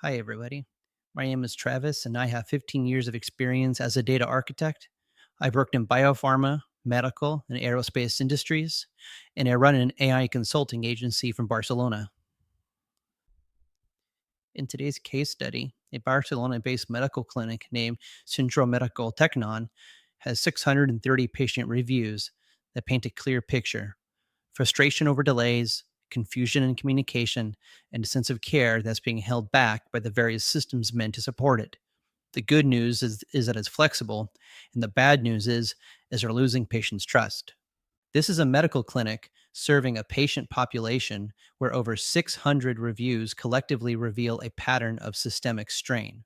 Hi, everybody. My name is Travis, and I have 15 years of experience as a data architect. I've worked in biopharma, medical, and aerospace industries, and I run an AI consulting agency from Barcelona. In today's case study, a Barcelona based medical clinic named Centro Medico Teknon has 630 patient reviews that paint a clear picture: frustration over delays, confusion in communication, and a sense of care that's being held back by the various systems meant to support it. The good news is that it's flexible, and the bad news is they're losing patients' trust. This is a medical clinic serving a patient population where over 600 reviews collectively reveal a pattern of systemic strain.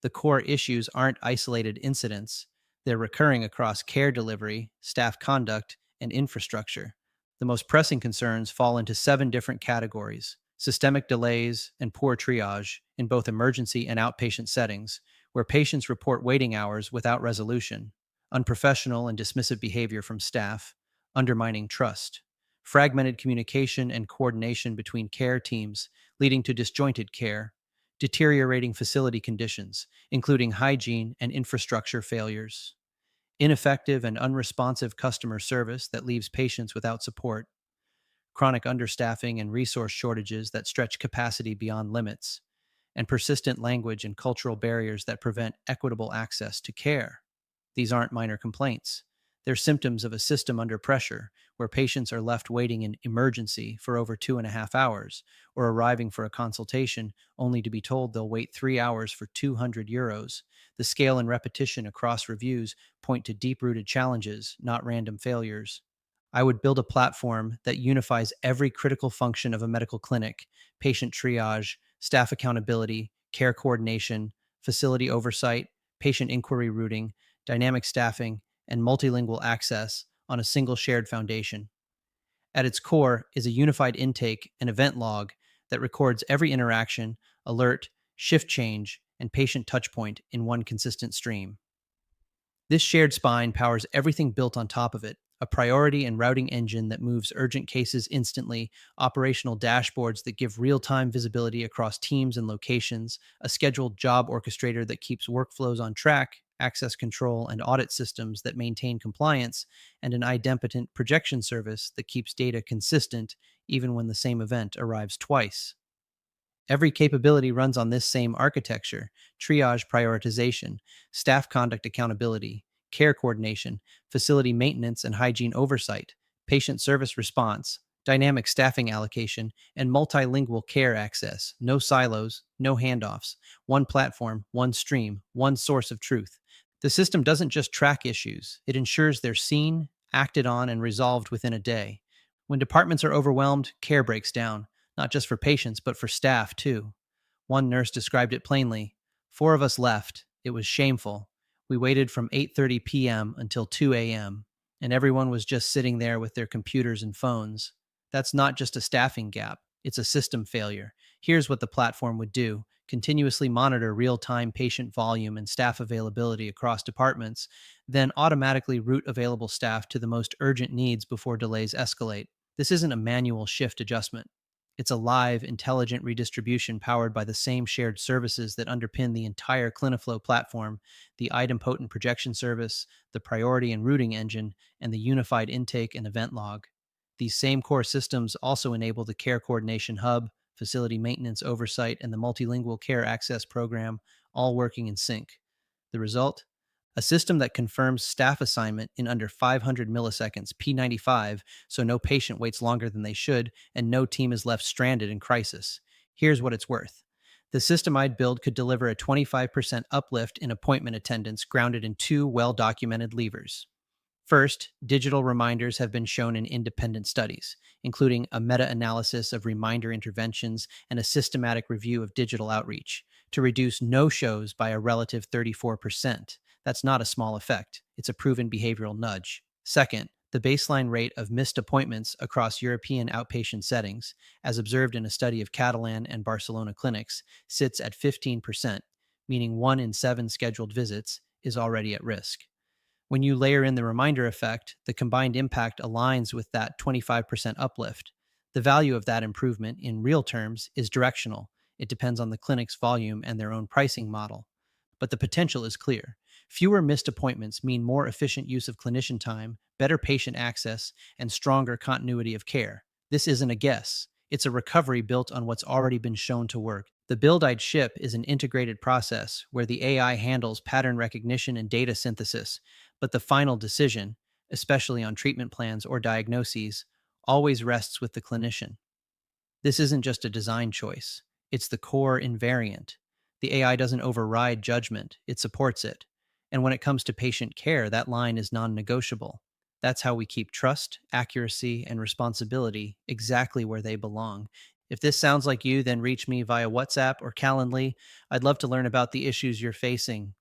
The core issues aren't isolated incidents, they're recurring across care delivery, staff conduct, and infrastructure. The most pressing concerns fall into seven different categories: systemic delays and poor triage in both emergency and outpatient settings, where patients report waiting hours without resolution, unprofessional and dismissive behavior from staff, undermining trust, fragmented communication and coordination between care teams, leading to disjointed care, deteriorating facility conditions, including hygiene and infrastructure failures, ineffective and unresponsive customer service that leaves patients without support, chronic understaffing and resource shortages that stretch capacity beyond limits, and persistent language and cultural barriers that prevent equitable access to care. These aren't minor complaints. They're symptoms of a system under pressure where patients are left waiting in emergency for over 2.5 hours or arriving for a consultation only to be told they'll wait 3 hours for €200. The scale and repetition across reviews point to deep rooted challenges, not random failures. I would build a platform that unifies every critical function of a medical clinic: patient triage, staff accountability, care coordination, facility oversight, patient inquiry routing, dynamic staffing, and multilingual access on a single shared foundation. At its core is a unified intake and event log that records every interaction, alert, shift change, and patient touchpoint in one consistent stream. This shared spine powers everything built on top of it: a priority and routing engine that moves urgent cases instantly, operational dashboards that give real time visibility across teams and locations, a scheduled job orchestrator that keeps workflows on track, access control and audit systems that maintain compliance, and an idempotent projection service that keeps data consistent even when the same event arrives twice. Every capability runs on this same architecture: triage prioritization, staff conduct accountability, care coordination, facility maintenance and hygiene oversight, patient service response, dynamic staffing allocation, and multilingual care access. No silos, no handoffs, one platform, one stream, one source of truth. The system doesn't just track issues, it ensures they're seen, acted on, and resolved within a day. When departments are overwhelmed, care breaks down, not just for patients, but for staff too. One nurse described it plainly: "Four of us left. It was shameful. We waited from 8:30 p.m. until 2 a.m., and everyone was just sitting there with their computers and phones." That's not just a staffing gap, it's a system failure. Here's what the platform would do: continuously monitor real time patient volume and staff availability across departments, then automatically route available staff to the most urgent needs before delays escalate. This isn't a manual shift adjustment. It's a live, intelligent redistribution powered by the same shared services that underpin the entire Cliniflow platform: the idempotent projection service, the priority and routing engine, and the unified intake and event log. These same core systems also enable the care coordination hub, facility maintenance oversight, and the multilingual care access program, all working in sync. The result? A system that confirms staff assignment in under 500 milliseconds P95, so no patient waits longer than they should and no team is left stranded in crisis. Here's what it's worth. The system I'd build could deliver a 25% uplift in appointment attendance grounded in two well documented levers. First, digital reminders have been shown in independent studies, including a meta analysis of reminder interventions and a systematic review of digital outreach, to reduce no shows by a relative 34%. That's not a small effect, it's a proven behavioral nudge. Second, the baseline rate of missed appointments across European outpatient settings, as observed in a study of Catalan and Barcelona clinics, sits at 15%, meaning 1 in 7 scheduled visits is already at risk. When you layer in the reminder effect, the combined impact aligns with that 25% uplift. The value of that improvement in real terms is directional. It depends on the clinic's volume and their own pricing model. But the potential is clear. Fewer missed appointments mean more efficient use of clinician time, better patient access, and stronger continuity of care. This isn't a guess. It's a recovery built on what's already been shown to work. The build I'd ship is an integrated process where the AI handles pattern recognition and data synthesis, but the final decision, especially on treatment plans or diagnoses, always rests with the clinician. This isn't just a design choice, it's the core invariant. The AI doesn't override judgment, it supports it. And when it comes to patient care, that line is non negotiable. That's how we keep trust, accuracy, and responsibility exactly where they belong. If this sounds like you, then reach me via WhatsApp or Calendly. I'd love to learn about the issues you're facing